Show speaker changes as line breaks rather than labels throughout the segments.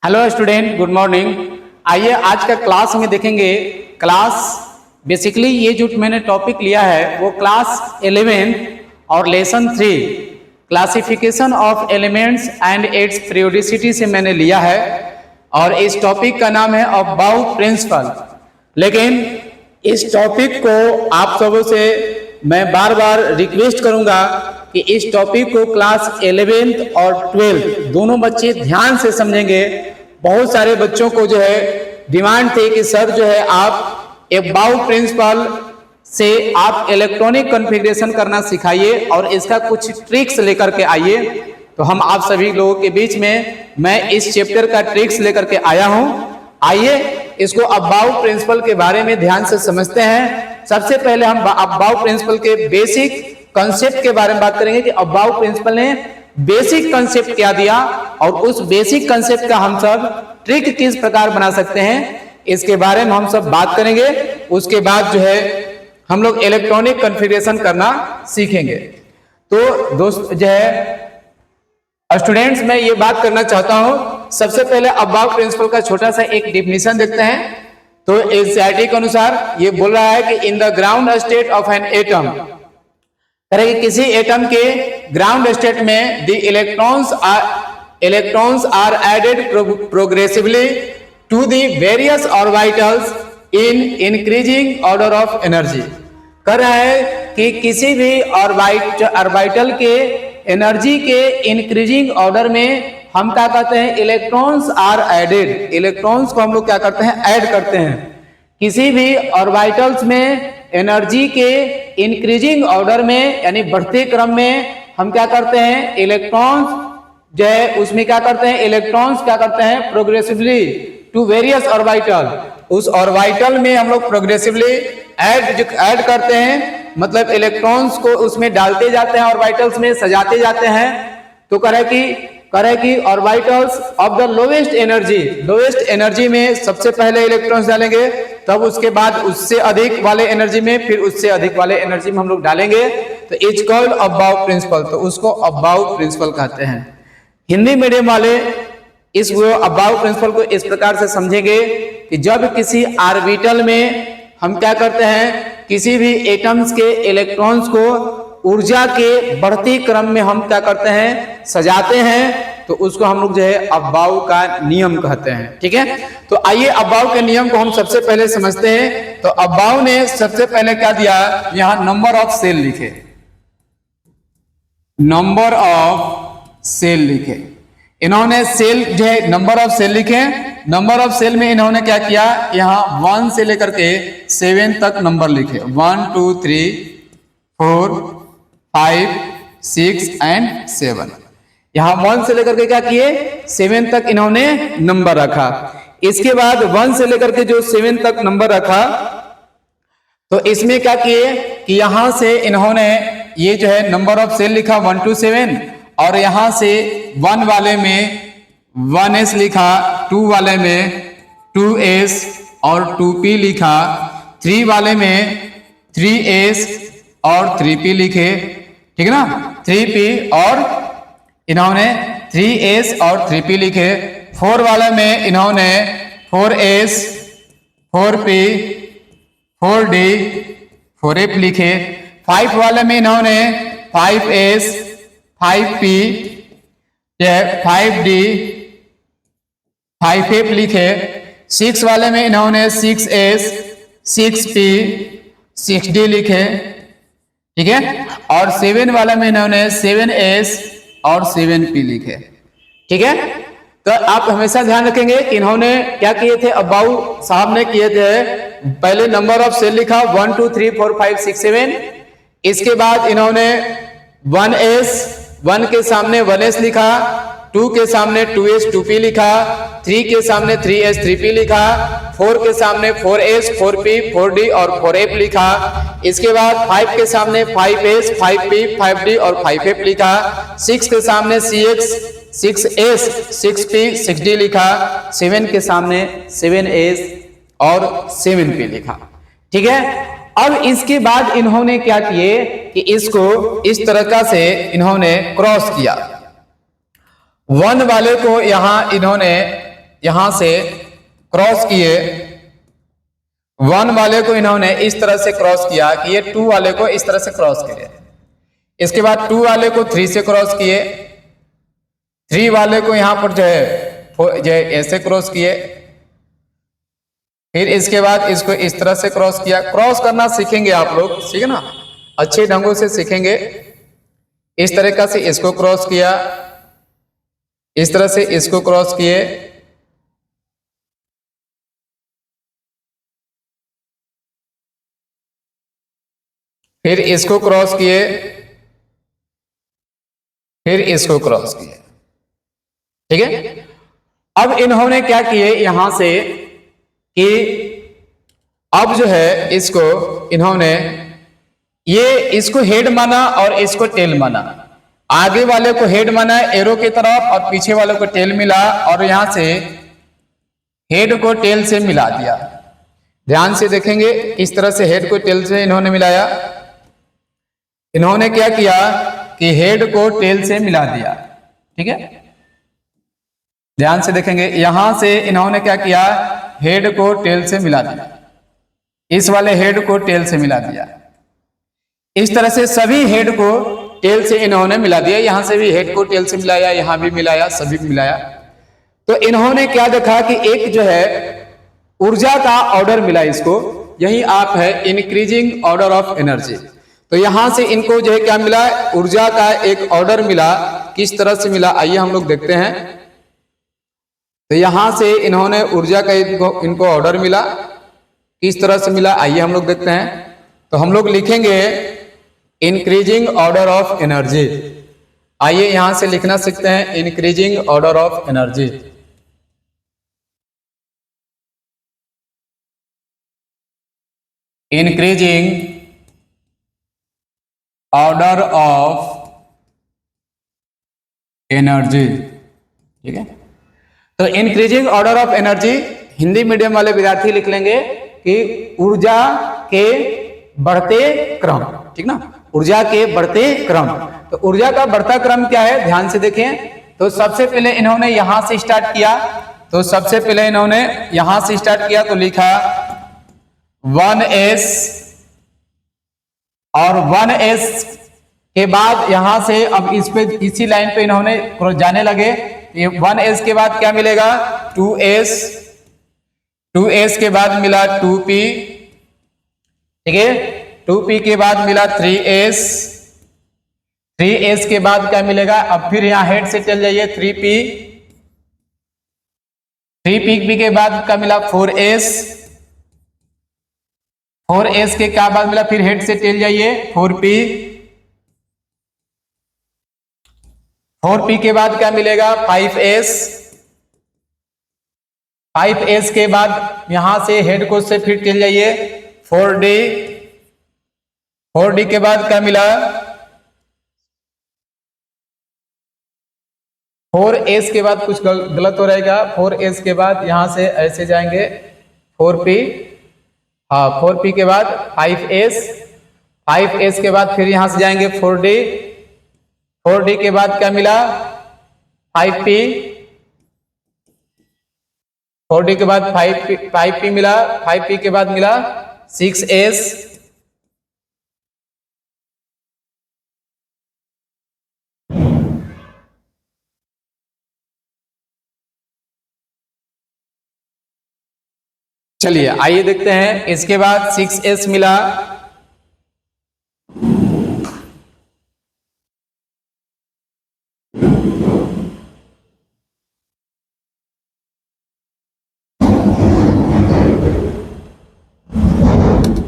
Hello student, good morning. आइए आज का क्लास में देखेंगे। क्लास बेसिकली ये जो मैंने टॉपिक लिया है वो क्लास 11 और lesson 3 classification of elements and it's periodicity से मैंने लिया है और इस टॉपिक का नाम है अबाउट प्रिंसिपल। लेकिन इस टॉपिक को आप सबों से मैं बार बार रिक्वेस्ट करूंगा कि इस टॉपिक को क्लास 11th और 12th दोनों बच्चे ध्यान से समझेंगे। बहुत सारे बच्चों को जो है डिमांड थी कि सर जो है आप अबाउट प्रिंसिपल से आप इलेक्ट्रॉनिक कॉन्फ़िगरेशन करना सिखाइए और इसका कुछ ट्रिक्स लेकर के आइए। तो हम आप सभी लोगों के बीच में मैं इस चैप्टर का ट्रिक्स लेकर के आया हूं। आइए इसको अबाउट प्रिंसिपल के बारे में ध्यान से समझते हैं। सबसे पहले हम अबाउट प्रिंसिपल के बेसिक कॉन्सेप्ट के बारे में बात करेंगे कि अबाउट प्रिंसिपल ने बेसिक कॉन्सेप्ट क्या दिया और उस बेसिक कॉन्सेप्ट का हम सब ट्रिक किस प्रकार बना सकते हैं इसके बारे में हम सब बात करेंगे। उसके बाद जो है हम लोग इलेक्ट्रॉनिक कॉन्फ़िगरेशन करना सीखेंगे। तो दोस्त जो है स्टूडेंट्स, मैं ये बात करना चाहता हूं, सबसे पहले अबाउट प्रिंसिपल का छोटा सा एक डेफिनेशन देखते हैं। तो एनसीईआरटी के अनुसार ये बोल रहा है कि in the ground state of an atom, किसी एटम के ग्राउंड स्टेट में the electrons are added progressively to the various orbitals in increasing order of energy. कर रहा है कि किसी भी ऑर्बिटल के एनर्जी के इंक्रीजिंग ऑर्डर में हम क्या करते हैं, इलेक्ट्रॉन्स आर एडेड। इलेक्ट्रॉन्स को हम लोग क्या करते हैं, ऐड करते हैं। किसी भी ऑर्बिटल्स में एनर्जी के इंक्रीजिंग ऑर्डर में यानी बढ़ते क्रम में हम क्या करते हैं, इलेक्ट्रॉन्स जो है उसमें क्या करते हैं, इलेक्ट्रॉन्स क्या करते हैं प्रोग्रेसिवली टू वेरियस ऑर्बिटल। उस ऑर्बिटल में हम लोग प्रोग्रेसिवली ऐड करते हैं, मतलब इलेक्ट्रॉन्स को उसमें डालते जाते हैं, ऑर्बिटल्स में सजाते जाते हैं। तो करे कि orbitals of the lowest energy में सबसे पहले इलेक्ट्रॉन्स डालेंगे, तब उसके बाद उससे अधिक वाले एनर्जी में, फिर उससे अधिक वाले एनर्जी में हम लोग डालेंगे। तो इट्स कॉल्ड अबाउट प्रिंसिपल। तो उसको अबाउट प्रिंसिपल कहते हैं। हिंदी मीडियम वाले इस अबाउट प्रिंसिपल को इस प्रकार से समझेंगे कि जब किसी ऑर्बिटल में हम क्या करते हैं, किसी भी एटम्स के इलेक्ट्रॉन्स को ऊर्जा के बढ़ती क्रम में हम क्या करते हैं, सजाते हैं, तो उसको हम लोग जो है अबाउट का नियम कहते हैं। ठीक है, तो आइए अबाउट के नियम को हम सबसे पहले समझते हैं। तो अबाउट ने सबसे पहले क्या दिया, यहां नंबर ऑफ सेल लिखे, नंबर ऑफ सेल लिखे। इन्होंने सेल जो है नंबर ऑफ सेल लिखे। नंबर ऑफ सेल में इन्होंने क्या किया, यहां 1 से लेकर के 7 तक नंबर लिखे। 1 2 3 4 5 6 एंड 7। यहां 1 से लेकर के क्या किए, 7 तक इन्होंने नंबर रखा। इसके बाद 1 से लेकर के जो 7 तक नंबर रखा, तो इसमें क्या किए कि यहां से इन्होंने ये जो है नंबर ऑफ सेल लिखा 1 to 7, और यहां से 1 वाले में 1s लिखा, 2 वाले में 2s और 2p लिखा, 3 वाले में 3s और 3p लिखे। ठीक है ना, 3p और इन्होंने 3s और 3p लिखे। 4 वाले में इन्होंने 4s 4p 4d 4f लिखे। 5 वाले में इन्होंने 5s 5p 5d 5f लिखे। 6 वाले में इन्होंने 6s 6p 6d लिखे। ठीक है, और 7 वाले में इन्होंने 7s और 7p लिखे। ठीक है, तो आप हमेशा ध्यान रखेंगे कि इन्होंने क्या किए थे, अबाउट साहब ने किए थे, पहले नंबर ऑफ सेल लिखा 1 2 3 4 5 6 7। इसके बाद इन्होंने 1s 1 के सामने 1s लिखा, 2 के सामने 2s 2p लिखा, 3 के सामने 3s 3p लिखा, 4 के सामने 4s 4p 4d और 4f लिखा। इसके बाद 5 के सामने 5s 5p 5d और 5f लिखा। 6 के सामने 6s 6p 6d लिखा। 7 के सामने 7s और 7p लिखा। ठीक है, अब इसके बाद इन्होंने क्या किए कि इसको इस तरह से इन्होंने क्रॉस किया। 1 वाले को यहां इन्होंने यहां से क्रॉस किए, 1 वाले को इन्होंने इस तरह से क्रॉस किया कि ये 2 वाले को इस तरह से क्रॉस किए। इसके बाद 2 वाले को 3 से क्रॉस किए, 3 वाले को यहां पर जो है ऐसे क्रॉस किए, फिर इसके बाद इसको इस तरह से क्रॉस किया। क्रॉस करना सीखेंगे आप लोग, ठीक है ना, अच्छे ढंगों से सीखेंगे। इस तरीका से इसको क्रॉस किया, इस तरह से इसको क्रॉस किए, फिर इसको क्रॉस किए, फिर इसको क्रॉस किए, ठीक है। अब इन्होंने क्या किए यहां से कि अब जो है इसको इन्होंने इसको हेड माना और इसको टेल माना। आगे वाले को हेड माना एरो की तरफ और पीछे वाले को टेल मिला, और यहां से हेड को टेल से मिला दिया। ध्यान से देखेंगे, इस तरह से हेड को टेल से इन्होंने मिलाया। इन्होंने क्या किया कि हेड को टेल से मिला दिया, ठीक है। ध्यान से देखेंगे, यहां से इन्होंने क्या किया, हेड को टेल से मिला दिया, इस वाले हेड को टेल से मिला दिया। इस तरह से सभी हेड को टेल से इन्होंने मिला दिया। यहां से भी हेड को टेल से मिलाया, यहां भी मिलाया, सभी मिलाया। तो इन्होंने क्या देखा कि एक जो है ऊर्जा का ऑर्डर मिला इसको, यही आप है इंक्रीजिंग ऑर्डर ऑफ एनर्जी। तो यहां से इनको जो है क्या मिला, ऊर्जा का एक ऑर्डर मिला। किस तरह से मिला आइए हम लोग देखते हैं। तो यहां से इन्होंने ऊर्जा का इनको ऑर्डर मिला, किस तरह से मिला आइए हम लोग देखते हैं। तो हम लोग लिखेंगे इंक्रीजिंग ऑर्डर ऑफ एनर्जी। आइए यहां से लिखना सीखते हैं, increasing order of energy. Increasing order of energy, ठीक है। तो increasing order of energy Hindi medium वाले विद्यार्थी लिख लेंगे कि ऊर्जा के बढ़ते क्रम, ठीक ना, ऊर्जा के बढ़ते क्रम। तो ऊर्जा का बढ़ता क्रम क्या है, ध्यान से देखें। तो सबसे पहले इन्होंने यहां से स्टार्ट किया, तो सबसे पहले इन्होंने यहां से स्टार्ट किया, तो लिखा 1s, और 1s के बाद यहां से अब इस पे इसी लाइन पे इन्होंने जाने लगे। 1s के बाद क्या मिलेगा, 2s, 2s के बाद मिला 2p, ठीक है। 2p के बाद मिला 3s, 3s के बाद क्या मिलेगा, अब फिर यहां हेड से चल जाइए 3p, 3p के बाद क्या मिला 4s, 4s के क्या बाद मिला, फिर हेड से चल जाइए 4p, 4p के बाद क्या मिलेगा 5s, 5s के बाद यहां से हेड को से फिर चल जाइए 4d, 4d के बाद क्या मिला 4s के बाद कुछ गलत हो रहेगा। 4s के बाद यहां से ऐसे जाएंगे 4p, हाँ 4p के बाद 5s, 5s के बाद फिर यहां से जाएंगे 4d, 4d के बाद क्या मिला 5p, 4d के बाद 5p मिला, 5p के बाद मिला 6s, चलिए आइए देखते हैं। इसके बाद 6s मिला,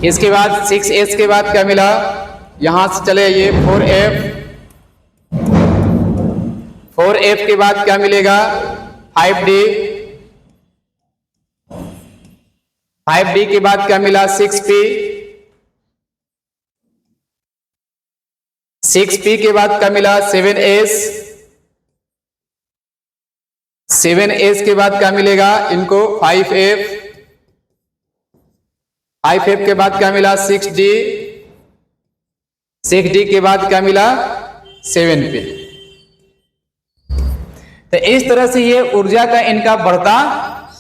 इसके बाद 6s के बाद क्या मिला, यहां से चले ये 4f, 4f के बाद क्या मिलेगा 5d, 5d के बाद क्या मिला 6p, 6p के बाद क्या मिला 7s, 7s के बाद क्या मिलेगा इनको 5f, 5f के बाद क्या मिला 6d, 6d के बाद क्या मिला 7p। तो इस तरह से ये ऊर्जा का इनका बढ़ता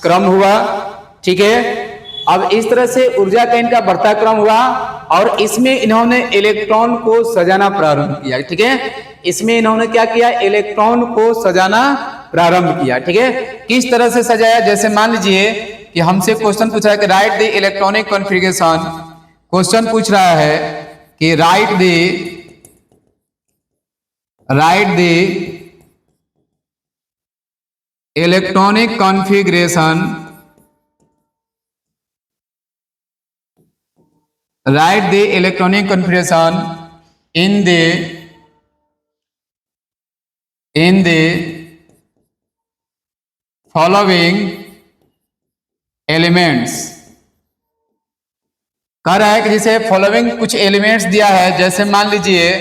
क्रम हुआ। ठीक है, अब इस तरह से ऊर्जा का इनका बढ़ता क्रम हुआ और इसमें इन्होंने इलेक्ट्रॉन को सजाना प्रारंभ किया। ठीक है, इसमें इन्होंने क्या किया, इलेक्ट्रॉन को सजाना प्रारंभ किया। ठीक है, किस तरह से सजाया, जैसे मान लीजिए कि हमसे क्वेश्चन पूछा है कि right the electronic configuration. Question पूछ रहा है कि right the electronic configuration, write the electronic configuration in the following elements। कह रहा है कि जैसे फॉलोइंग कुछ एलिमेंट्स दिया है, जैसे मान लीजिए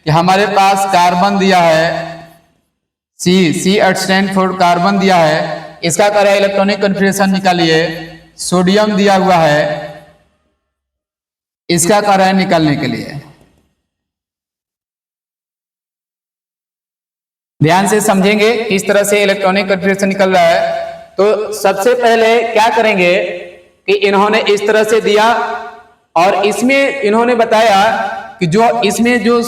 कि हमारे पास कार्बन दिया है, सी स्टैंड फॉर कार्बन दिया है, इसका कह रहा है इलेक्ट्रॉनिक कॉन्फ़िगरेशन निकालिए। सोडियम दिया हुआ है, इसका कार्य है निकालने के लिए। ध्यान से समझेंगे किस तरह से इलेक्ट्रॉनिक कॉन्फ़िगरेशन निकल रहा है। तो सबसे पहले क्या करेंगे कि इन्होंने इस तरह से दिया और इसमें इन्होंने बताया कि जो इसमें जो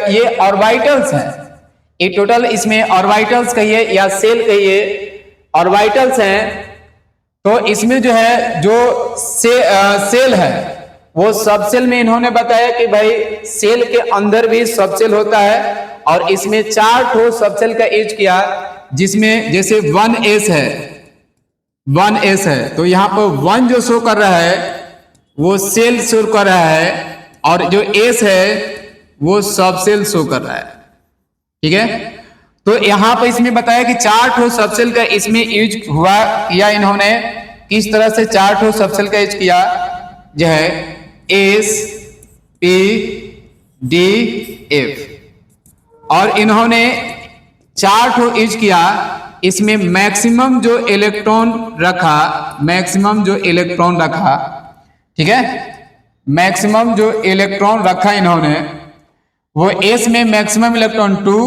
ये ऑर्बिटल्स हैं, ये टोटल इसमें ऑर्बिटल्स कहिए या सेल कहिए, ऑर्बिटल्स हैं। तो इसमें जो है जो सेल है वो सब सेल में इन्होंने बताया कि भाई सेल के अंदर भी सब सेल होता है और इसमें 4 ठो सब सेल का यूज किया, जिसमें जैसे 1s है तो यहाँ पर 1 जो शो कर रहा है वो सेल शो कर रहा है और जो s है वो सब सेल शो कर रहा है। ठीक है, तो यहाँ पर इसमें बताया कि 4 ठो सब सेल का इसमें यूज हुआ किया इन्होंने। किस तरह से 4 ठो सब सेल का यूज किया, जो है S P D F, और इन्होंने 4 ठो यूज किया। इसमें मैक्सिमम जो इलेक्ट्रॉन रखा, ठीक है, मैक्सिमम जो इलेक्ट्रॉन रखा इन्होंने वो S में मैक्सिमम इलेक्ट्रॉन 2,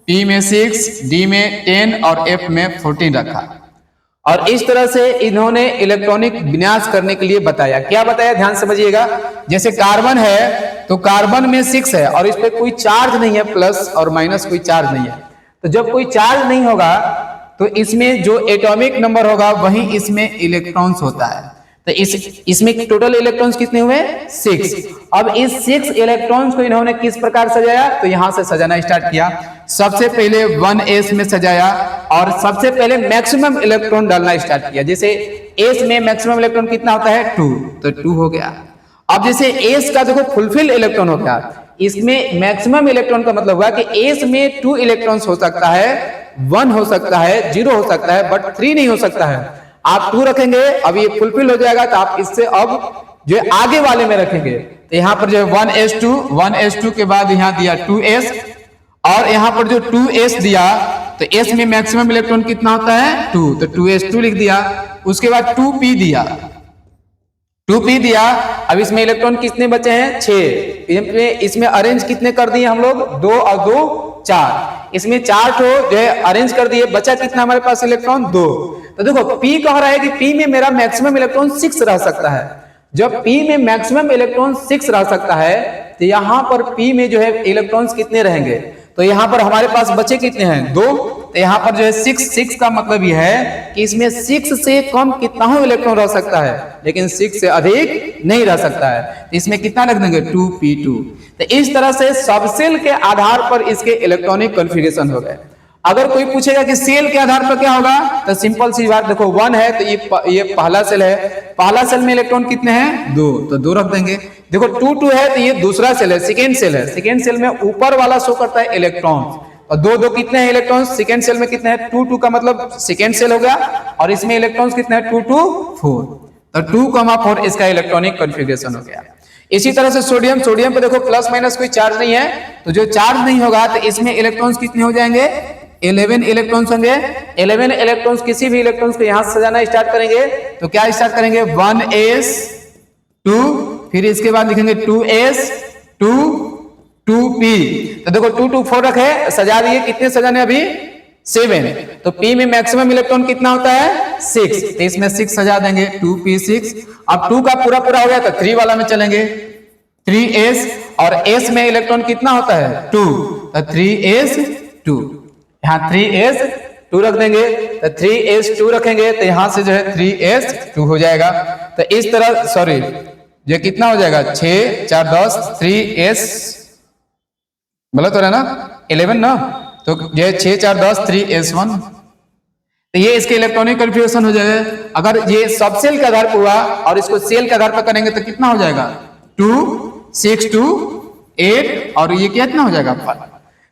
P में 6, D में 10 और F में 14 रखा। और इस तरह से इन्होंने इलेक्ट्रॉनिक विन्यास करने के लिए बताया। क्या बताया, ध्यान समझिएगा। जैसे कार्बन है तो कार्बन में 6 है और इस पे कोई चार्ज नहीं है, प्लस और माइनस कोई चार्ज नहीं है। तो जब कोई चार्ज नहीं होगा तो इसमें जो एटॉमिक नंबर होगा वही इसमें इलेक्ट्रॉन्स होता है। तो इसमें टोटल इलेक्ट्रॉन्स कितने हुए, 6। अब इस 6 इलेक्ट्रॉन्स को इन्होंने किस प्रकार सजाया, तो यहां से सजाना स्टार्ट किया। सबसे पहले 1s में सजाया और सबसे पहले मैक्सिमम इलेक्ट्रॉन डालना स्टार्ट किया। जैसे s में मैक्सिमम इलेक्ट्रॉन कितना होता है, 2, तो 2 हो गया। अब जैसे s का देखो फुलफिल इलेक्ट्रॉन हो गया, इसमें मैक्सिमम इलेक्ट्रॉन का मतलब हुआ कि s में 2 इलेक्ट्रॉन्स हो सकता है, 1 हो सकता है, 0 हो सकता है, बट 3 नहीं हो सकता है। आप 2 रखेंगे, अब ये फुलफिल हो जाएगा तो आप इससे अब जो आगे वाले में रखेंगे। तो यहाँ पर जो 1s2 के बाद यहाँ दिया 2s और यहाँ पर जो 2s दिया तो s में मैक्सिमम इलेक्ट्रॉन कितना होता है, 2, तो 2s2 लिख दिया। उसके बाद 2p दिया। अब इसमें इलेक्ट्रॉन कितने बचे हैं, 6। इसमें अरेंज कितने कर दिए हम लोग, 2 और 2 4। इसमें 4 ठो जो है अरेंज कर दिए, बचा कितना हमारे पास इलेक्ट्रॉन, 2। तो देखो P कह रहा है कि P में मेरा मैक्सिमम इलेक्ट्रॉन 6 रह सकता है। जब P में मैक्सिमम इलेक्ट्रॉन 6 रह सकता है तो यहां पर P में जो है इलेक्ट्रॉन्स कितने रहेंगे, तो यहां पर हमारे पास बचे कितने हैं, 2। तो यहां पर जो है 6 का मतलब यह है कि इसमें 6 से कम कितना हो इलेक्ट्रॉन रह सकता है, लेकिन 6 से अधिक नहीं रह सकता है। तो इसमें कितना रख देंगे, 2p2। तो इस तरह से सब सेल के आधार पर इसके इलेक्ट्रॉनिक कॉन्फ़िगरेशन हो गए। अगर कोई पूछेगा कि सेल के आधार पर क्या होगा, तो सिंपल सी बात, देखो 1 है तो ये पहला सेल है, पहला सेल में इलेक्ट्रॉन कितने हैं, 2, तो 2 रख देंगे। देखो 2 है तो ये दूसरा सेल है, सेकेंड सेल है। सेकेंड सेल में ऊपर वाला शो करता है इलेक्ट्रॉन, और 2 कितने हैं इलेक्ट्रॉन, सेकेंड सेल में कितने हैं, 2 का मतलब सेकेंड सेल हो गया, और इसमें इलेक्ट्रॉन्स कितने हैं, 2 4, तो 2,4 इसका इलेक्ट्रॉनिक कॉन्फ़िगरेशन हो गया। इसी तरह से सोडियम पे देखो प्लस माइनस कोई चार्ज नहीं है, तो जो चार्ज नहीं होगा तो इसमें इलेक्ट्रॉन्स कितने हो जाएंगे, 11 इलेक्ट्रॉन्स होंगे। 11 इलेक्ट्रॉन्स, किसी भी इलेक्ट्रॉन्स को यहां से सजाना स्टार्ट करेंगे तो क्या स्टार्ट करेंगे, 1s2, फिर इसके बाद लिखेंगे 2s2 2p। तो देखो 2 2 4 रखे, सजा दिए, कितने सजाने अभी 7। तो p में मैक्सिमम इलेक्ट्रॉन कितना होता है 6, तो इसमें 6 सजा देंगे 2p6। अब 2 का पूरा पूरा हो गया तो 3 वाला में चलेंगे 3s, और s में इलेक्ट्रॉन कितना होता है 2, तो 3s2, यहाँ 3s2 रख देंगे, तो 3s2 रखेंगे तो यहां से जो है 3s2 हो जाएगा। तो इस तरह सॉरी ये कितना हो जाएगा 6 4 10 3s, गलत हो रहा है ना 11 ना, तो ये 6 4 10 3s1, तो ये इसके इलेक्ट्रॉनिक कन्फिग्रेशन हो जाएगा। अगर ये सब सेल के आधार पर हुआ और इसको सेल के आधार पर करेंगे तो कितना हो जाएगा 2 6 2 8, और ये कितना हो जाएगा 5।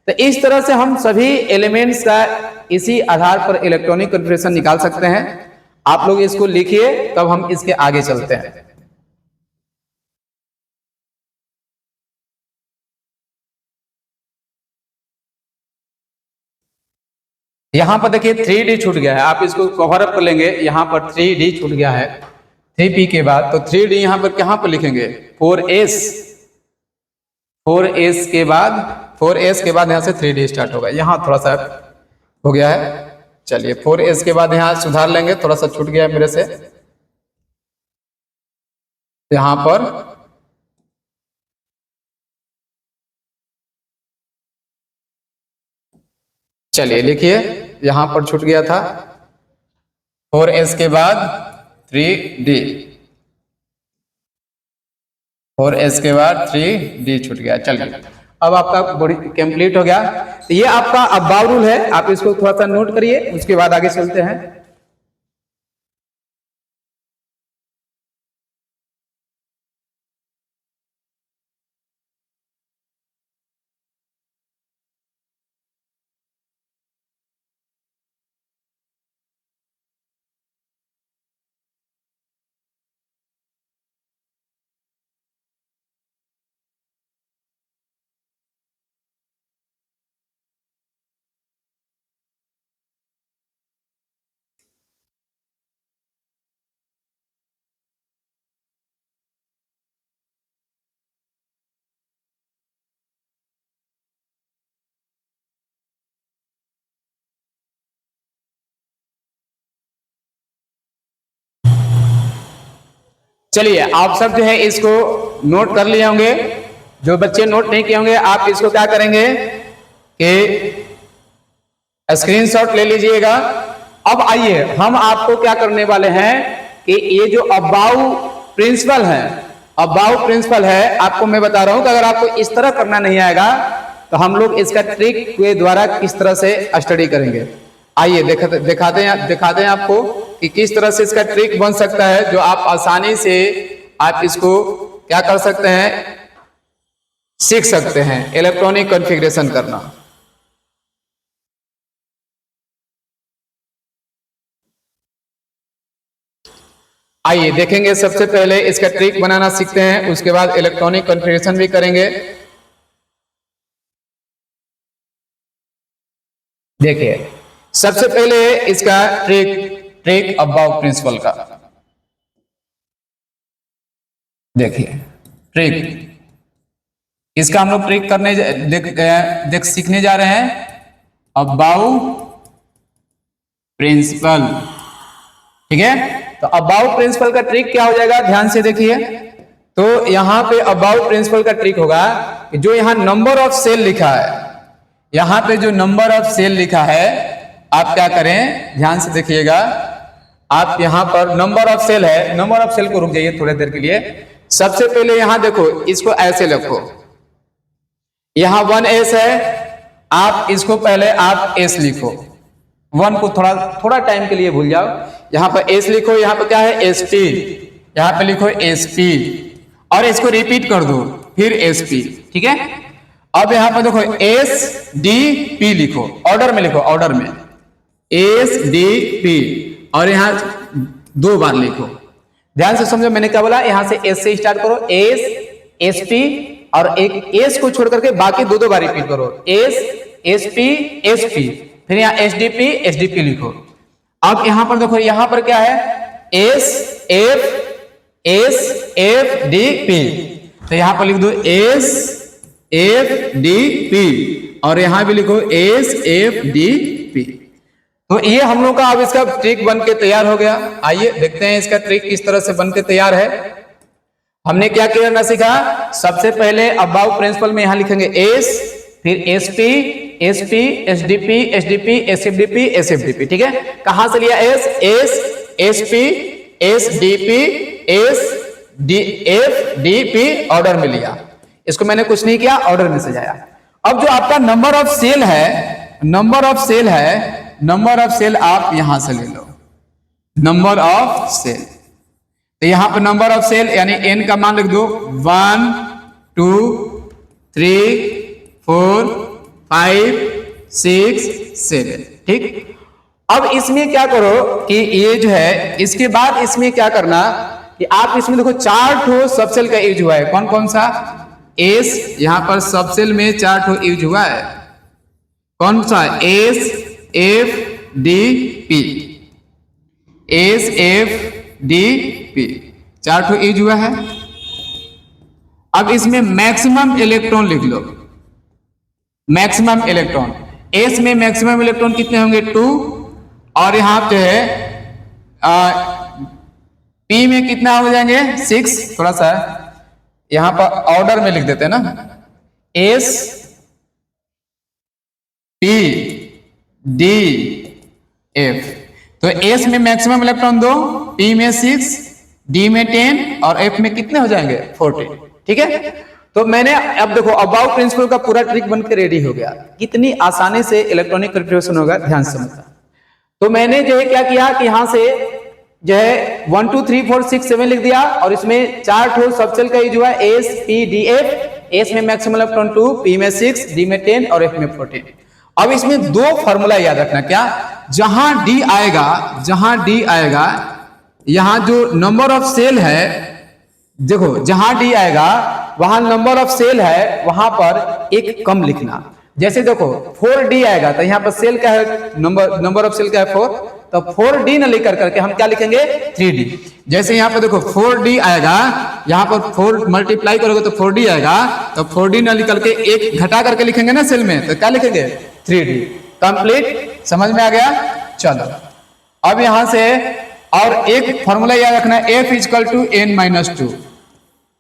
तो इस तरह से हम सभी एलिमेंट्स का इसी आधार पर इलेक्ट्रॉनिक कन्फिग्रेशन निकाल सकते हैं। आप लोग इसको लिखिए तब हम इसके आगे चलते हैं। यहां पर देखिए 3d छूट गया है, आप इसको कवर अप कर लेंगे। यहां पर 3d छूट गया है 3p के बाद, तो 3d यहां पर कहां पर लिखेंगे 4s के बाद यहां से 3d स्टार्ट होगा। यहां थोड़ा सा हो गया है, चलिए 4s के बाद यहां सुधार लेंगे, थोड़ा सा छूट गया है मेरे से। यहां पर चलिए लिखिए, यहां पर छूट गया था 4s के बाद 3d, 4s के बाद 3d छूट गया। चलिए अब आपका बॉडी कंप्लीट हो गया। तो ये आपका अब्बाव रूल है, आप इसको थोड़ा सा नोट करिए, उसके बाद आगे चलते हैं। चलिए आप सब जो है इसको नोट कर लिए होंगे। जो बच्चे नोट नहीं किए होंगे आप इसको क्या करेंगे कि स्क्रीनशॉट ले लीजिएगा। अब आइए हम आपको क्या करने वाले हैं कि ये जो अबाउ प्रिंसिपल है, आपको मैं बता रहा हूं कि अगर आपको इस तरह करना नहीं आएगा तो हम लोग इसका ट्रिक के द्वारा किस तरह से स्टडी करेंगे। आइए दिखाते हैं आपको कि किस तरह से इसका ट्रिक बन सकता है, जो आप आसानी से आप इसको क्या कर सकते हैं, सीख सकते हैं इलेक्ट्रॉनिक कॉन्फ़िगरेशन करना। आइए देखेंगे, सबसे पहले इसका ट्रिक बनाना सीखते हैं, उसके बाद इलेक्ट्रॉनिक कॉन्फ़िगरेशन भी करेंगे। देखिए सबसे पहले इसका ट्रिक अबाउ प्रिंसिपल का देखिए ट्रिक, इसका हम लोग ट्रिक करने सीखने जा रहे हैं अबाउ प्रिंसिपल। ठीक है, तो अबाउ प्रिंसिपल का ट्रिक क्या हो जाएगा, ध्यान से देखिए। तो यहां पे अबाउ प्रिंसिपल का ट्रिक होगा कि जो यहां नंबर ऑफ सेल लिखा है, यहां पे जो नंबर ऑफ सेल लिखा है, आप क्या करें ध्यान से देखिएगा। आप यहां पर नंबर ऑफ सेल है, नंबर ऑफ सेल को रुक जाइए थोड़ी देर के लिए। सबसे पहले यहां देखो, इसको ऐसे लिखो, यहां 1s है, आप इसको पहले आप s लिखो, 1 को थोड़ा टाइम के लिए भूल जाओ। यहां पर s लिखो, यहां पर क्या है sp, यहां पे लिखो sp और इसको रिपीट कर दो, फिर sp। ठीक है, अब यहां पर देखो sdp लिखो, ऑर्डर में लिखो, ऑर्डर में sdp और यहां 2 बार लिखो। ध्यान से समझो मैंने क्या बोला, यहां से s से स्टार्ट करो, s sp और एक s को छोड़ करके बाकी 2 बार रिपीट करो, s sp sp, फिर यहाँ sdp लिखो। अब यहां पर देखो, यहां पर क्या है s f d p, तो यहां पर लिख दो s f d p और यहां भी लिखो s f d पी। तो ये हम लोग का अब इसका ट्रिक बन के तैयार हो गया। आइए देखते हैं इसका ट्रिक किस तरह से बन के तैयार है। हमने क्या करना सीखा, सबसे पहले अबाउ प्रिंसिपल में यहां लिखेंगे एस, फिर SP, SP, SDP, SDP, SFDP, SFDP. ठीक है, कहां से लिया S, S, SP, SDP, SDFDP order में लिया। इसको मैंने कुछ नहीं किया, ऑर्डर में सजाया। अब जो आपका नंबर ऑफ सेल है, नंबर ऑफ सेल है, नंबर ऑफ सेल आप यहां से ले लो, नंबर ऑफ सेल। तो यहां पर नंबर ऑफ सेल यानी n का मान लिख दो 1 2 3 4 5 6 7। ठीक, अब इसमें क्या करो कि ये जो है, इसके बाद इसमें क्या करना कि आप इसमें देखो 4 ठो सबसेल का यूज हुआ है। कौन कौन सा, एस, यहां पर सबसेल में 4 ठो यूज हुआ है। कौन सा, S F D P, S F D P, 4 ठो यूज हुआ है। अब इसमें मैक्सिमम इलेक्ट्रॉन लिख लो, मैक्सिमम इलेक्ट्रॉन, एस में मैक्सिमम इलेक्ट्रॉन कितने होंगे 2, और यहां पे है पी में कितना हो जाएंगे 6। थोड़ा सा यहां पर ऑर्डर में लिख देते हैं ना, एस पी डी एफ। तो एस में मैक्सिमम इलेक्ट्रॉन 2, पी में 6, डी में 10 और एफ में कितने हो जाएंगे 14। ठीक है, तो मैंने अब देखो अबाउ प्रिंसिपल का पूरा ट्रिक बनकर रेडी हो गया। कितनी आसानी से इलेक्ट्रॉनिक कन्फिगरेशन होगा, ध्यान से समझना। तो मैंने जो है क्या किया कि यहां से जो है 1 2 3 4 6 7 लिख दिया, और इसमें 4 ठो सबसेल का यूज हुआ, S P D F. S में मैक्सिमम इलेक्ट्रॉन 2, पी में 6, डी में 10 और एफ में 14। अब इसमें 2 फॉर्मूला याद रखना, क्या, जहां डी आएगा, जहां डी आएगा, यहां जो नंबर ऑफ सेल है, देखो जहां डी आएगा वहां नंबर ऑफ सेल है, वहां पर एक कम लिखना। जैसे देखो 4D आएगा तो यहाँ पर सेल क्या है, नंबर ऑफ सेल क्या है 4, तो 4D न लिख करके हम क्या लिखेंगे 3D। जैसे यहाँ पर देखो 4D आएगा, यहाँ पर 4 मल्टीप्लाई करोगे तो 4D आएगा, तो 4D न लिख करके एक घटा करके लिखेंगे ना सेल में, तो क्या लिखेंगे 3D। कंप्लीट, समझ में आ गया। चलो अब यहां से और एक फॉर्मूला याद रखना, F = n-2।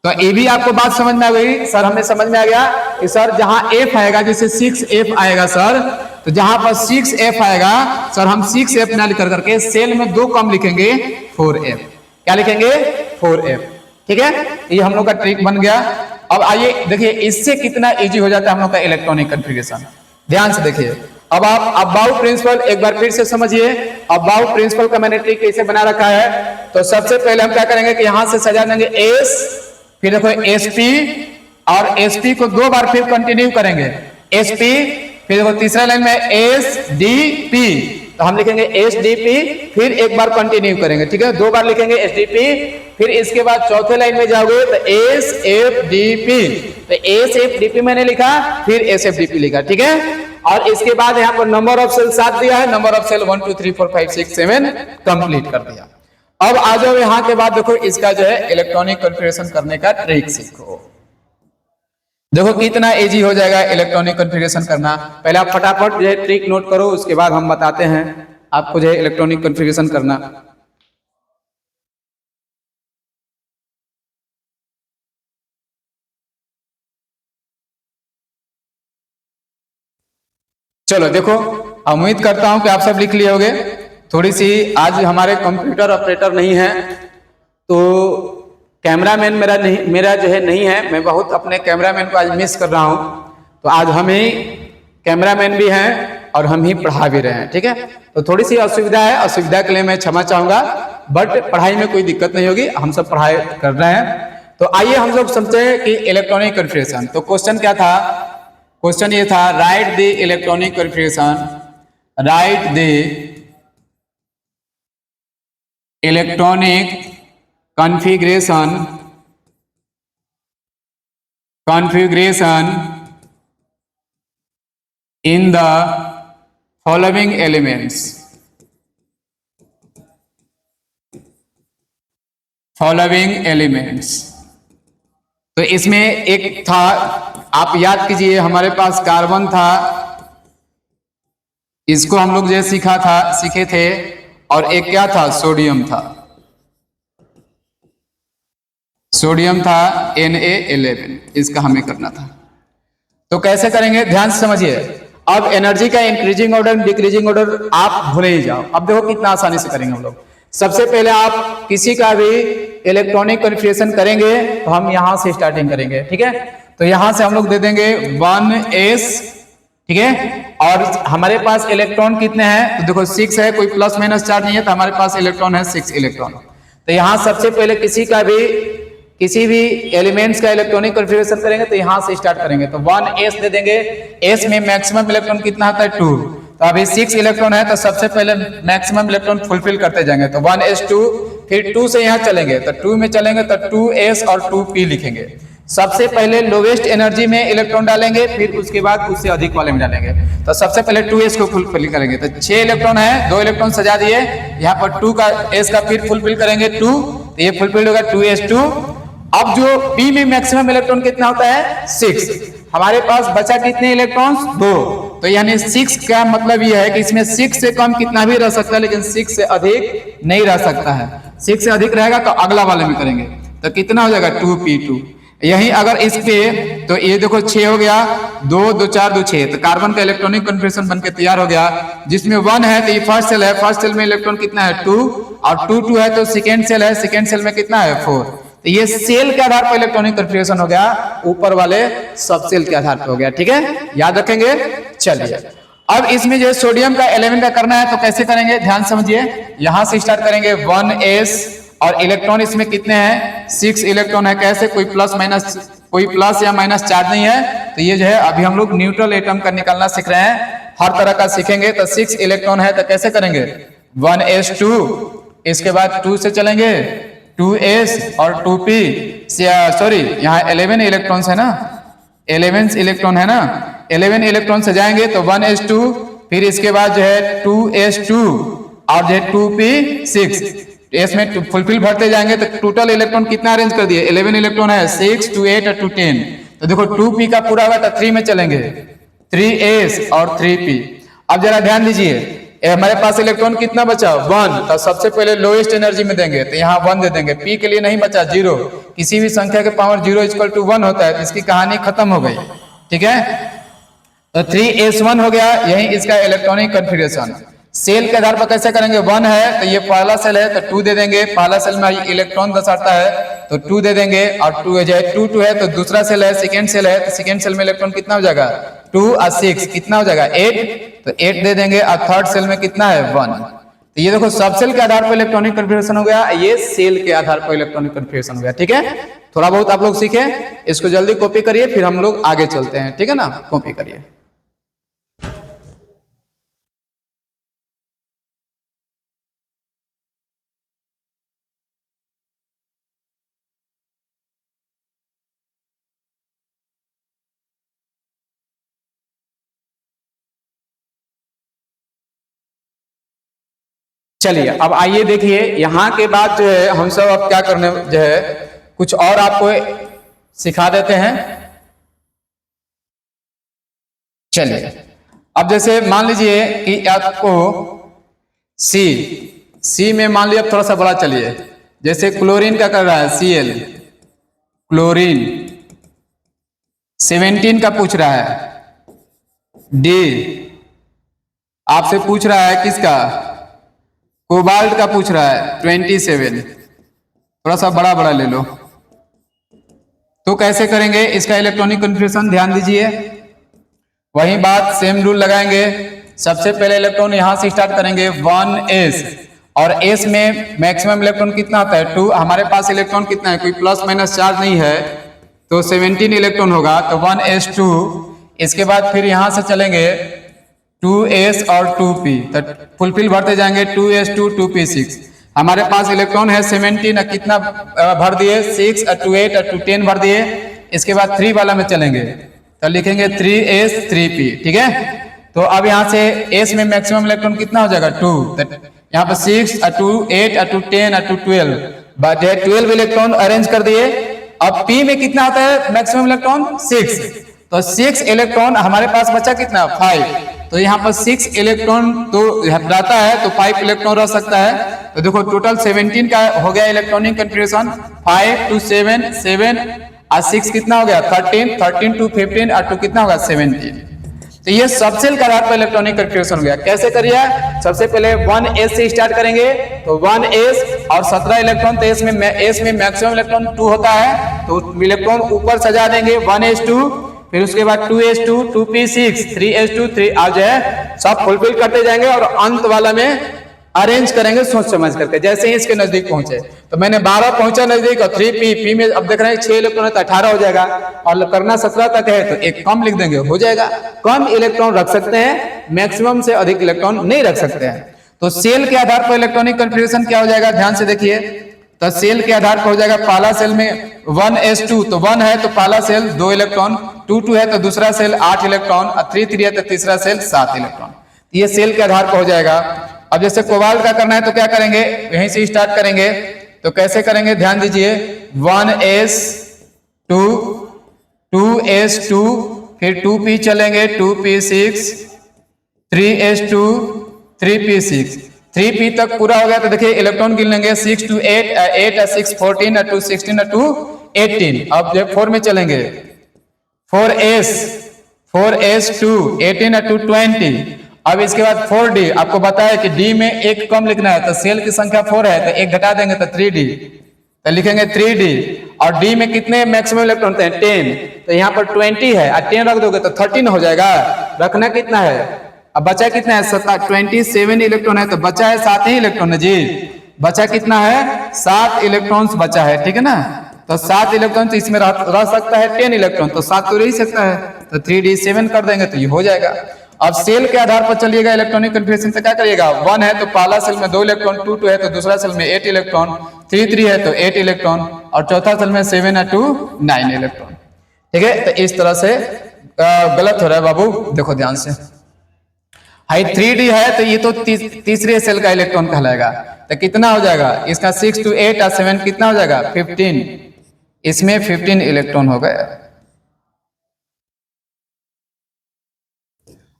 तो ये भी आपको बात समझ में आ गई सर, हमें समझ में आ गया कि सर जहां F आएगा, जैसे 6F आएगा सर, तो जहां पर 6F आएगा सर, हम 6F ना लिख करके सेल में 2 कम लिखेंगे 4F। क्या लिखेंगे 4F। ठीक है, ये हम लोग का ट्रिक बन गया। अब आइए देखिए इससे कितना इजी हो जाता है हम लोग का इलेक्ट्रॉनिक कन्फिगरेशन। ध्यान से देखिए, अब आप अबाउ प्रिंसिपल एक बार फिर से समझिए। अबाउ प्रिंसिपल का मैंने ट्रिक कैसे बना रखा है। तो सबसे पहले हम क्या करेंगे कि यहां से सजा देंगे एस, फिर देखो एसपी, और एसपी को 2 बार फिर कंटिन्यू करेंगे एसपी, फिर देखो तीसरा लाइन में एसडीपी, तो हम लिखेंगे एसडीपी, फिर एक बार कंटिन्यू करेंगे। ठीक है, 2 बार लिखेंगे एसडीपी, फिर इसके बाद चौथे लाइन में जाओगे तो एसएफडीपी, तो एसएफडीपी मैंने लिखा, फिर एसएफडीपी लिखा। ठीक है, और इसके बाद यहाँ पर नंबर ऑफ सेल 7 दिया है, नंबर ऑफ सेल 1 2 3 4 5 6 7 कंप्लीट कर दिया। अब आ जाओ यहां के बाद देखो इसका जो है इलेक्ट्रॉनिक कॉन्फ़िगरेशन करने का ट्रिक सीखो। देखो कितना इजी हो जाएगा इलेक्ट्रॉनिक कॉन्फ़िगरेशन करना। पहले आप फटाफट जो है ट्रिक नोट करो, उसके बाद हम बताते हैं आपको जो है इलेक्ट्रॉनिक कॉन्फ़िगरेशन करना। चलो देखो, उम्मीद करता हूं कि आप सब लिख लिए होंगे। थोड़ी सी आज हमारे कंप्यूटर ऑपरेटर नहीं है, तो कैमरामैन मेरा जो है नहीं है। मैं बहुत अपने कैमरामैन को आज मिस कर रहा हूं, तो आज हम ही कैमरामैन भी हैं और हम ही पढ़ा भी रहे हैं। ठीक है, तो थोड़ी सी असुविधा है, असुविधा के लिए मैं क्षमा चाहूंगा, बट पढ़ाई में कोई दिक्कत नहीं होगी, हम सब पढ़ाई कर रहे हैं। तो आइए हम लोग समझते हैं कि इलेक्ट्रॉनिक कॉन्फ़िगरेशन। तो क्वेश्चन क्या था, क्वेश्चन ये था, right the electronic configuration, right the electronic configuration in the following elements, तो इसमें एक था, आप याद कीजिए, हमारे पास कार्बन था,
इसको हम लोग जो सीखे थे, और एक क्या था, सोडियम था, सोडियम था Na11, इसका हमें करना था। तो कैसे करेंगे, ध्यान से समझिए। अब एनर्जी का इंक्रीजिंग ऑर्डर डिक्रीजिंग ऑर्डर आप भूले ही जाओ। अब देखो कितना आसानी से करेंगे हम लोग। सबसे पहले आप किसी का भी इलेक्ट्रॉनिक कन्फिग्रेशन करेंगे तो हम यहां से स्टार्टिंग करेंगे, ठीक है। तो यहां से हम लोग दे देंगे 1s, ठीक है। और हमारे पास इलेक्ट्रॉन कितने हैं, तो देखो 6 है, कोई प्लस माइनस चार्ज नहीं है, तो हमारे पास इलेक्ट्रॉन है 6 इलेक्ट्रॉन। तो यहां सबसे पहले किसी भी एलिमेंट्स का इलेक्ट्रॉनिक कन्फिग्रेशन करेंगे तो यहां से स्टार्ट करेंगे। तो 1s दे देंगे। s में मैक्सिमम इलेक्ट्रॉन कितना आता है, 2। तो अभी 6 इलेक्ट्रॉन है, तो सबसे पहले मैक्सिमम इलेक्ट्रॉन फुलफिल करते जाएंगे। तो 1s2, फिर 2 से यहां चलेंगे, तो 2 में चलेंगे तो 2s और 2p लिखेंगे। सबसे पहले लोवेस्ट एनर्जी में इलेक्ट्रॉन डालेंगे, फिर उसके बाद उससे अधिक वाले में डालेंगे। तो सबसे पहले 2s को फुलफिल करेंगे। तो 6 इलेक्ट्रॉन है, 2 इलेक्ट्रॉन सजा दिए, यहाँ पर 2 का s का फिर फुलफिल करेंगे 2, तो ये फुलफिल होगा 2s2। अब जो p में मैक्सिमम इलेक्ट्रॉन कितना होता है, 6। हमारे पास बचा कितने इलेक्ट्रॉन्स, 2। तो यानी 6 का मतलब यह है कि इसमें 6 से कम कितना भी रह सकता है, लेकिन 6 से अधिक नहीं रह सकता है। 6 से अधिक रहेगा तो अगला वाले में करेंगे। तो कितना हो जाएगा, 2p2। यही अगर इस पे, तो ये देखो 6 हो गया, 2 2 4 2 6, तो कार्बन का इलेक्ट्रॉनिक कन्फिग्रेशन बनके तैयार हो गया। जिसमें 1 है तो ये फर्स्ट सेल है, फर्स्ट सेल में इलेक्ट्रॉन कितना है, 2, और 2 2 है तो सेकेंड सेल है, सेकेंड सेल में कितना है, 4। तो ये सेल के आधार पर इलेक्ट्रॉनिक कन्फिग्रेशन हो गया, ऊपर वाले सब सेल के आधार पर हो गया, ठीक है, याद रखेंगे। चलिए अब इसमें जो सोडियम का 11 का करना है, तो कैसे करेंगे, ध्यान समझिए। यहां से स्टार्ट करेंगे 1s, और इलेक्ट्रॉन इसमें कितने हैं, 6 इलेक्ट्रॉन है। कैसे, कोई प्लस या माइनस चार्ज नहीं है। तो ये जो है अभी हम लोग न्यूट्रल एटम का निकालना सीख रहे हैं, हर तरह का सीखेंगे। तो 6 इलेक्ट्रॉन है, तो कैसे करेंगे, 1s2, इसके बाद 2 से चलेंगे 2s और 2p, सॉरी यहाँ 11 इलेक्ट्रॉन्स है ना, 11 इलेक्ट्रॉन है ना, 11 इलेक्ट्रॉन से जाएंगे तो 1s2, फिर इसके बाद जो है 2s2 और जो है 2p6, एस में फुलफिल भरते जाएंगे। तो टोटल इलेक्ट्रॉन कितना अरेंज कर दिए, 11 इलेक्ट्रॉन है, 6 2 8 और 2 10। तो देखो 2p का पूरा होगा तो 3 में चलेंगे, 3s और 3p। अब जरा ध्यान दीजिए, हमारे पास इलेक्ट्रॉन कितना बचा, 1। तो सबसे पहले लोएस्ट एनर्जी में देंगे, तो यहाँ 1 दे देंगे। p के लिए नहीं बचा, 0। किसी भी संख्या के पावर 0 = 1 होता है, तो इसकी कहानी खत्म हो गई, ठीक है। तो 3s1 हो गया, यही इसका इलेक्ट्रॉनिक कन्फिग्रेशन। सेल के आधार पर कैसे करेंगे, 1 है तो ये पहला सेल है तो 2 दे देंगे, पहला सेल में इलेक्ट्रॉन दर्शाता है तो 2 दे देंगे, और 2 है तो दूसरा सेल है, सेकेंड सेल है, तो सेकेंड सेल में इलेक्ट्रॉन कितना हो जाएगा, 2 और 6 कितना हो जाएगा, 8, तो 8 दे देंगे, और थर्ड सेल में कितना है, 1। तो ये देखो सब सेल के आधार पर इलेक्ट्रॉनिक कन्फिग्रेशन हो गया, ये सेल के आधार पर इलेक्ट्रॉनिक कन्फिग्रेशन हो गया, ठीक है। थोड़ा बहुत आप लोग सीखे, इसको जल्दी कॉपी करिए, फिर हम लोग आगे चलते हैं, ठीक है ना, कॉपी करिए। चलिए अब आइए देखिए, यहाँ के बाद जो है हम सब अब क्या करने जो है कुछ और आपको सिखा देते हैं। चलिए अब जैसे मान लीजिए कि आपको सी में मान लिया, थोड़ा सा बड़ा चलिए, जैसे क्लोरीन का कर रहा है Cl, क्लोरीन 17 का पूछ रहा है, D आपसे पूछ रहा है किसका, कोबाल्ट का पूछ रहा है 27, थोड़ा सा बड़ा बड़ा ले लो। तो कैसे करेंगे इसका इलेक्ट्रॉनिक कन्फिग्रेशन, ध्यान दीजिए, वही बात सेम रूल लगाएंगे। सबसे पहले इलेक्ट्रॉन यहां से स्टार्ट करेंगे 1s, और s में मैक्सिमम इलेक्ट्रॉन कितना होता है, 2। हमारे पास इलेक्ट्रॉन कितना है, कोई प्लस माइनस चार्ज नहीं है, तो 17 इलेक्ट्रॉन होगा, तो 1s2। इसके बाद फिर यहां से चलेंगे 2s और 2p, तो फुलफिल भरते जाएंगे 2s2 2p6। हमारे पास इलेक्ट्रॉन है 17, कितना भर दिए, 6 और 2 8 और 2 10 भर दिए। इसके बाद 3 वाला में चलेंगे, तो लिखेंगे 3s 3p, ठीक है। तो अब यहाँ से s में मैक्सिमम इलेक्ट्रॉन कितना हो जाएगा, 2, तो यहाँ पर 6 और 2 8 और 2 10 और 2 12, 12 इलेक्ट्रॉन अरेंज कर दिए। अब p में कितना आता है मैक्सिमम इलेक्ट्रॉन, 6, तो 6 इलेक्ट्रॉन हमारे पास बचा कितना, 5। तो यहाँ पर 6 इलेक्ट्रॉन तो रहता है, तो 5 इलेक्ट्रॉन रह सकता है। तो देखो टोटल 17 का हो गया इलेक्ट्रॉनिक कन्फिग्रेशन। 5 to 7, 7 और 6 कितना हो गया 13, 13 to 15 और 2 कितना होगा 17। तो ये सब सेल के आधार पर इलेक्ट्रॉनिक कन्फिग्रेशन हो गया। कैसे करिए, सबसे पहले 1s से स्टार्ट करेंगे, तो 1s और 17 इलेक्ट्रॉन, तो s में मैक्सिमम इलेक्ट्रॉन 2 होता है, तो इलेक्ट्रॉन ऊपर सजा देंगे 1s2, फिर उसके बाद 2s2, 2p6, 3s2, 3 आज है सब फुलफिल करते जाएंगे और अंत वाला में अरेंज करेंगे सोच समझ करके। जैसे ही इसके नजदीक पहुंचे, तो मैंने 12 पहुंचा नजदीक और 3p में अब देख रहे हैं 6 इलेक्ट्रॉन है तो 18 हो जाएगा, और करना 17 तक है तो एक कम लिख देंगे, हो जाएगा। कम इलेक्ट्रॉन रख सकते हैं, मैक्सिमम से अधिक इलेक्ट्रॉन नहीं रख सकते हैं। तो सेल के आधार पर इलेक्ट्रॉनिक कन्फिग्रेशन क्या हो जाएगा, ध्यान से देखिए। तो सेल के आधार पर हो जाएगा, पहला सेल में 1s2 तो 1 है तो पहला सेल 2 इलेक्ट्रॉन, 2 है तो दूसरा सेल 8 इलेक्ट्रॉन, और 3 है तो तीसरा सेल 7 इलेक्ट्रॉन। ये सेल के आधार पर हो जाएगा। अब जैसे कोबाल्ट का करना है तो क्या करेंगे, यहीं से स्टार्ट करेंगे। तो कैसे करेंगे, ध्यान दीजिए। 1s2, 2s2, फिर 2p चलेंगे, 2p6, 3s2, 3p6, 3p तक पूरा हो गया। तो देखिए इलेक्ट्रॉन गिन लेंगे, 6 to 8, 8 और 6 14 और 2 16 और 2 18। अब जब 4 में चलेंगे, 4s2, 18 और 2 20। अब इसके बाद 4d, आपको बताया कि d में एक कम लिखना है, तो सेल की संख्या 4 है तो एक घटा देंगे तो 3d, तो लिखेंगे 3d। और d में कितने मैक्सिमम इलेक्ट्रॉन होते हैं 10, तो यहाँ पर 20 है और 10 रख दोगे तो 13 हो जाएगा। रखना कितना है, अब बचा कितना है 27 इलेक्ट्रॉन है, तो बचा है 7 ही इलेक्ट्रॉन है जी। बचा कितना है 7 इलेक्ट्रॉन्स बचा है, ठीक है ना। तो 7 इलेक्ट्रॉन तो इसमें रह सकता है 10 इलेक्ट्रॉन, तो 7 तो रह सकता है, तो 3d 7 कर देंगे तो ये हो जाएगा। अब सेल के आधार पर चलिएगा इलेक्ट्रॉनिक कन्फिग्रेशन से क्या करिएगा, 1 है तो पहला सेल में 2 इलेक्ट्रॉन, 2 है तो दूसरा सेल में 8 इलेक्ट्रॉन, 3 है तो 8 इलेक्ट्रॉन, और चौथा सेल में 7 है 2 9 इलेक्ट्रॉन। ठीक है, तो इस तरह से गलत हो रहा है बाबू, देखो ध्यान से। हाई 3d है तो ये तो तीसरे सेल का इलेक्ट्रॉन कहलाएगा, तो कितना हो जाएगा इसका 6 to 8 और 7 कितना हो जाएगा 15, इसमें 15 इलेक्ट्रॉन हो गए,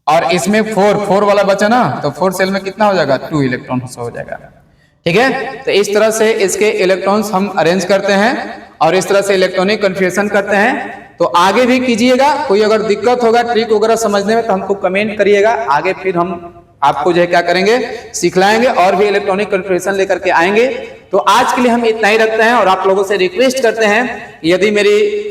और इसमें 4 वाला बचा ना, तो 4 सेल में कितना हो जाएगा 2 इलेक्ट्रॉन हो जाएगा। ठीक है, तो इस तरह से इसके इलेक्ट्रॉन्स हम अरेंज करते हैं और इस तरह से इलेक्ट्रॉनिक कन्फिग्रेशन करते हैं। तो आगे भी कीजिएगा, कोई अगर दिक्कत होगा ट्रिक वगैरह समझने में तो हमको कमेंट करिएगा, आगे फिर हम आपको जो है क्या करेंगे सिखलाएंगे और भी इलेक्ट्रॉनिक कन्फिग्रेशन लेकर के आएंगे। तो आज के लिए हम इतना ही रखते हैं और आप लोगों से रिक्वेस्ट करते हैं, यदि मेरी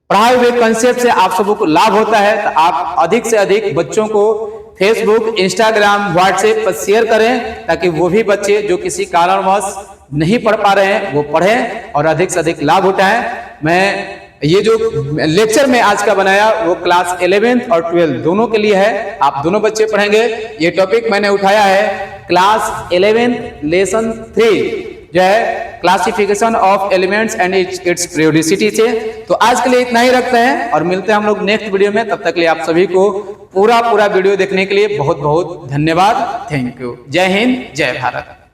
पढ़ाए हुए कंसेप्ट से आप सबको लाभ होता है तो आप अधिक से अधिक बच्चों को फेसबुक, इंस्टाग्राम, व्हाट्सएप पर शेयर करें, ताकि वो भी बच्चे जो किसी कारणवश नहीं पढ़ पा रहे हैं वो पढ़ें और अधिक से अधिक लाभ उठाएं। मैं ये जो लेक्चर में आज का बनाया वो क्लास 11th और 12th दोनों के लिए है, आप दोनों बच्चे पढ़ेंगे। ये टॉपिक मैंने उठाया है क्लास 11th लेसन 3 जो है classification of elements and it's periodicity से। तो आज के लिए इतना ही रखते हैं और मिलते हैं हम लोग नेक्स्ट वीडियो में। तब तक के लिए आप सभी को पूरा वीडियो देखने के लिए बहुत बहुत धन्यवाद। Thank you. जय हिंद, जय भारत।